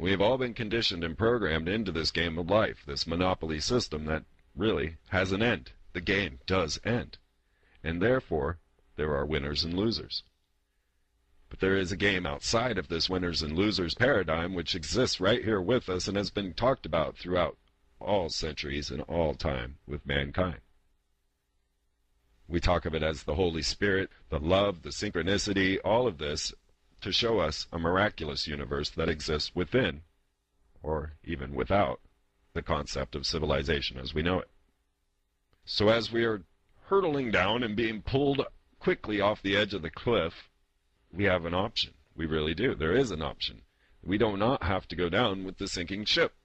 We've all been conditioned and programmed into this game of life, this monopoly system that really has an end. The game does end. And therefore, there are winners and losers. But there is a game outside of this winners and losers paradigm which exists right here with us and has been talked about throughout all centuries and all time with mankind. We talk of it as the Holy Spirit, the love, the synchronicity, all of this to show us a miraculous universe that exists within, or even without, the concept of civilization as we know it. So as we are hurtling down and being pulled quickly off the edge of the cliff, we have an option. We really do. There is an option. We do not have to go down with the sinking ship.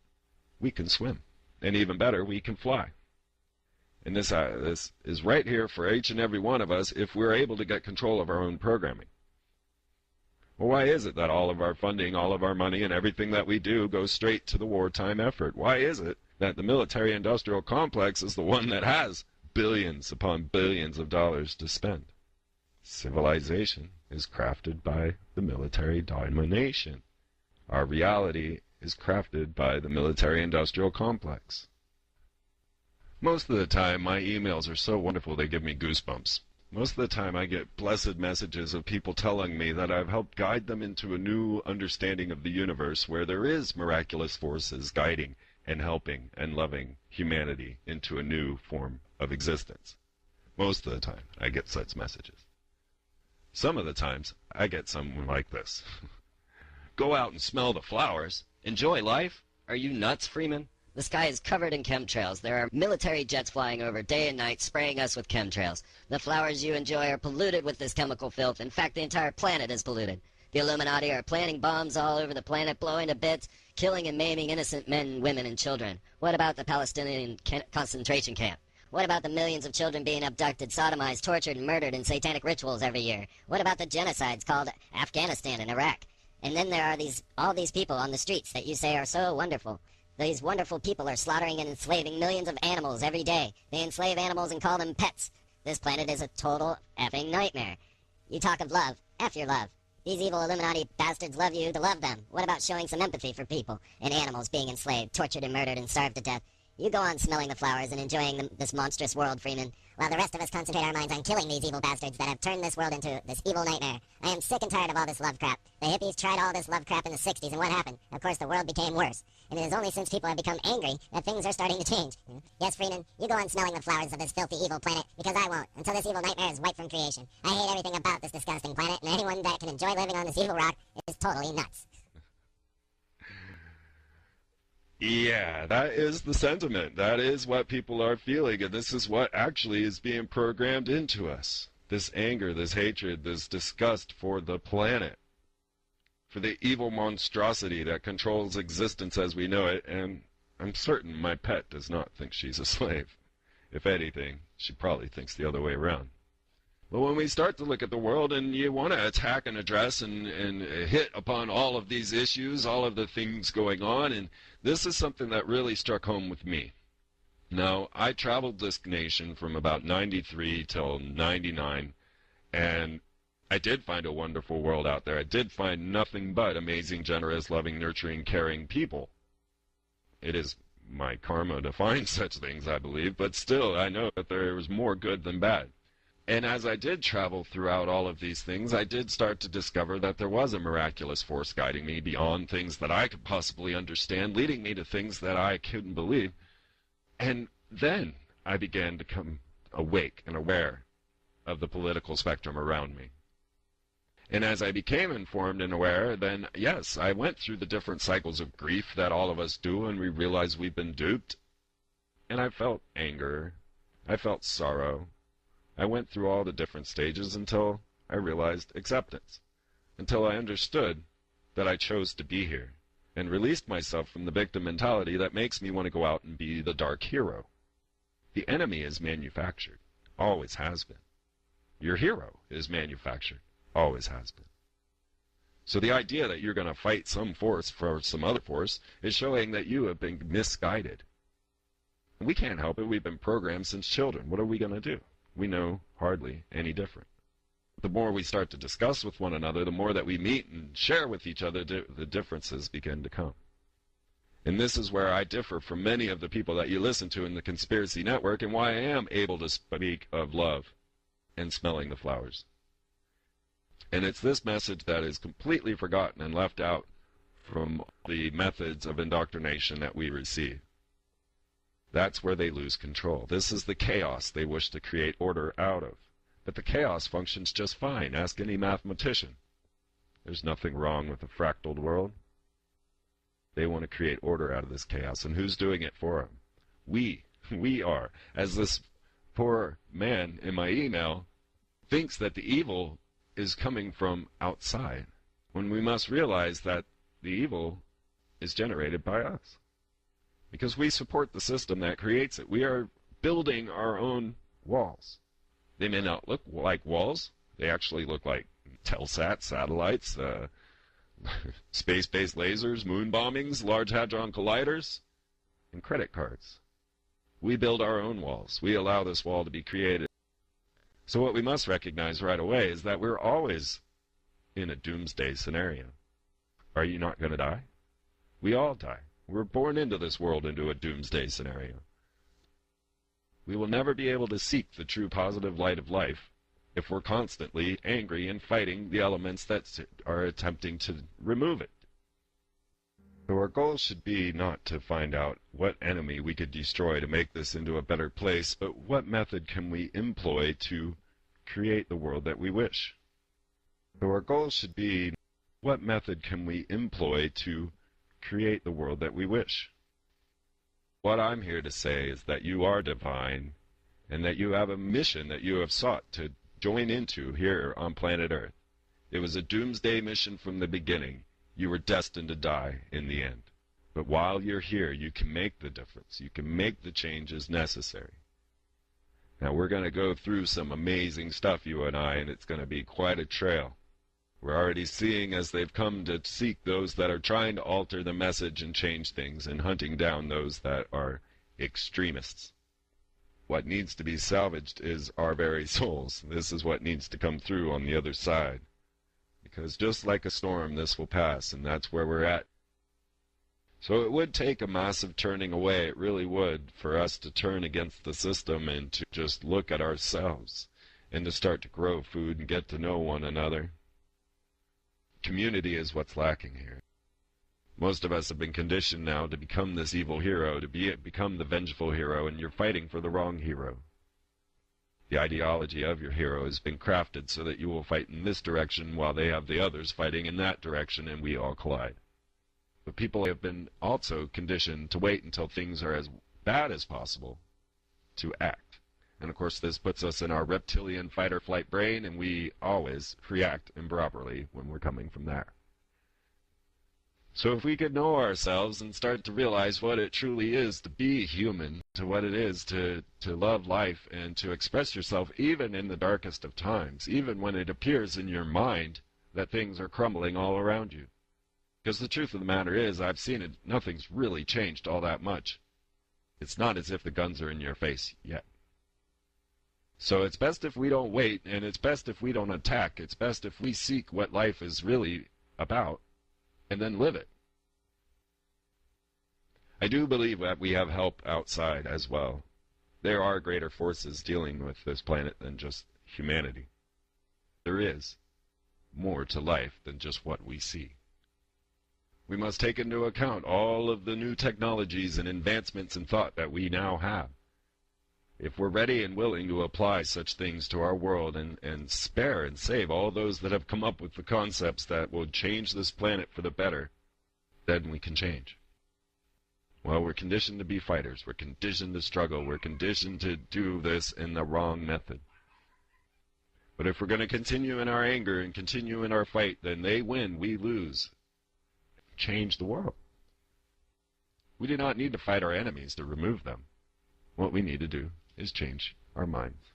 We can swim. And even better, we can fly. And this is right here for each and every one of us if we're able to get control of our own programming. Well, why is it that all of our funding, all of our money, and everything that we do goes straight to the wartime effort? Why is it that the military-industrial complex is the one that has billions upon billions of dollars to spend? Civilization is crafted by the military domination. Our reality is crafted by the military-industrial complex. Most of the time, my emails are so wonderful they give me goosebumps. Most of the time, I get blessed messages of people telling me that I've helped guide them into a new understanding of the universe where there is miraculous forces guiding and helping and loving humanity into a new form of existence. Most of the time, I get such messages. Some of the times, I get something like this. Go out and smell the flowers. Enjoy life? Are you nuts, Freeman? The sky is covered in chemtrails. There are military jets flying over day and night, spraying us with chemtrails. The flowers you enjoy are polluted with this chemical filth. In fact, the entire planet is polluted. The Illuminati are planting bombs all over the planet, blowing to bits, killing and maiming innocent men, women, and children. What about the Palestinian concentration camp? What about the millions of children being abducted, sodomized, tortured, and murdered in satanic rituals every year? What about the genocides called Afghanistan and Iraq? And then there are all these people on the streets that you say are so wonderful. These wonderful people are slaughtering and enslaving millions of animals every day. They enslave animals and call them pets. This planet is a total effing nightmare. You talk of love. F your love. These evil Illuminati bastards love you to love them. What about showing some empathy for people and animals being enslaved, tortured and murdered and starved to death? You go on smelling the flowers and enjoying this monstrous world, Freeman, while the rest of us concentrate our minds on killing these evil bastards that have turned this world into this evil nightmare. I am sick and tired of all this love crap. The hippies tried all this love crap in the 60s, and what happened? Of course, the world became worse. And it is only since people have become angry that things are starting to change. Yes, Freeman, you go on smelling the flowers of this filthy, evil planet, because I won't, until this evil nightmare is wiped from creation. I hate everything about this disgusting planet, and anyone that can enjoy living on this evil rock is totally nuts. Yeah, that is the sentiment. That is what people are feeling, and this is what actually is being programmed into us. This anger, this hatred, this disgust for the planet, for the evil monstrosity that controls existence as we know it, and I'm certain my pet does not think she's a slave. If anything, she probably thinks the other way around. But when we start to look at the world and you want to attack and address and hit upon all of these issues, all of the things going on, and this is something that really struck home with me. Now, I traveled this nation from about 93 till 99, and I did find a wonderful world out there. I did find nothing but amazing, generous, loving, nurturing, caring people. It is my karma to find such things, I believe, but still, I know that there was more good than bad. And as I did travel throughout all of these things, I did start to discover that there was a miraculous force guiding me beyond things that I could possibly understand, leading me to things that I couldn't believe. And then I began to come awake and aware of the political spectrum around me. And as I became informed and aware, then yes, I went through the different cycles of grief that all of us do, and we realize we've been duped. And I felt anger. I felt sorrow. I went through all the different stages until I realized acceptance, until I understood that I chose to be here, and released myself from the victim mentality that makes me want to go out and be the dark hero. The enemy is manufactured, always has been. Your hero is manufactured, always has been. So the idea that you're going to fight some force for some other force is showing that you have been misguided. And we can't help it. We've been programmed since children. What are we going to do? We know hardly any different. The more we start to discuss with one another, the more that we meet and share with each other, the differences begin to come. And this is where I differ from many of the people that you listen to in the conspiracy network, and why I am able to speak of love and smelling the flowers. And it's this message that is completely forgotten and left out from the methods of indoctrination that we receive. That's where they lose control. This is the chaos they wish to create order out of. But the chaos functions just fine. Ask any mathematician. There's nothing wrong with a fractaled world. They want to create order out of this chaos. And who's doing it for them? We are. As this poor man in my email thinks that the evil is coming from outside, when we must realize that the evil is generated by us. Because we support the system that creates it. We are building our own walls. They may not look like walls. They actually look like Telsat satellites, space-based lasers, moon bombings, Large Hadron Colliders, and credit cards. We build our own walls. We allow this wall to be created. So what we must recognize right away is that we're always in a doomsday scenario. Are you not going to die? We all die. We're born into this world into a doomsday scenario. We will never be able to seek the true positive light of life if we're constantly angry and fighting the elements that are attempting to remove it. So our goal should be not to find out what enemy we could destroy to make this into a better place, but what method can we employ to create the world that we wish. So our goal should be, what method can we employ to create the world that we wish? What I'm here to say is that you are divine, and that you have a mission that you have sought to join into here on planet Earth. It was a doomsday mission from the beginning. You were destined to die in the end. But while you're here, you can make the difference. You can make the changes necessary. Now, we're going to go through some amazing stuff, you and I, and it's going to be quite a trail. We're already seeing as they've come to seek those that are trying to alter the message and change things, and hunting down those that are extremists. What needs to be salvaged is our very souls. This is what needs to come through on the other side. Because just like a storm, this will pass, and that's where we're at. So it would take a massive turning away, it really would, for us to turn against the system and to just look at ourselves and to start to grow food and get to know one another. Community is what's lacking here. Most of us have been conditioned now to become this evil hero, to become the vengeful hero, and you're fighting for the wrong hero. The ideology of your hero has been crafted so that you will fight in this direction while they have the others fighting in that direction, and we all collide. But people have been also conditioned to wait until things are as bad as possible to act. And of course this puts us in our reptilian fight-or-flight brain, and we always react improperly when we're coming from there. So if we could know ourselves and start to realize what it truly is to be human, to what it is to love life and to express yourself even in the darkest of times, even when it appears in your mind that things are crumbling all around you. Because the truth of the matter is, I've seen it, nothing's really changed all that much. It's not as if the guns are in your face yet. So it's best if we don't wait, and it's best if we don't attack. It's best if we seek what life is really about, and then live it. I do believe that we have help outside as well. There are greater forces dealing with this planet than just humanity. There is more to life than just what we see. We must take into account all of the new technologies and advancements in thought that we now have. If we're ready and willing to apply such things to our world and spare and save all those that have come up with the concepts that will change this planet for the better, then we can change. Well, we're conditioned to be fighters. We're conditioned to struggle. We're conditioned to do this in the wrong method. But if we're going to continue in our anger and continue in our fight, then they win, we lose. Change the world. We do not need to fight our enemies to remove them. What we need to do is change our minds.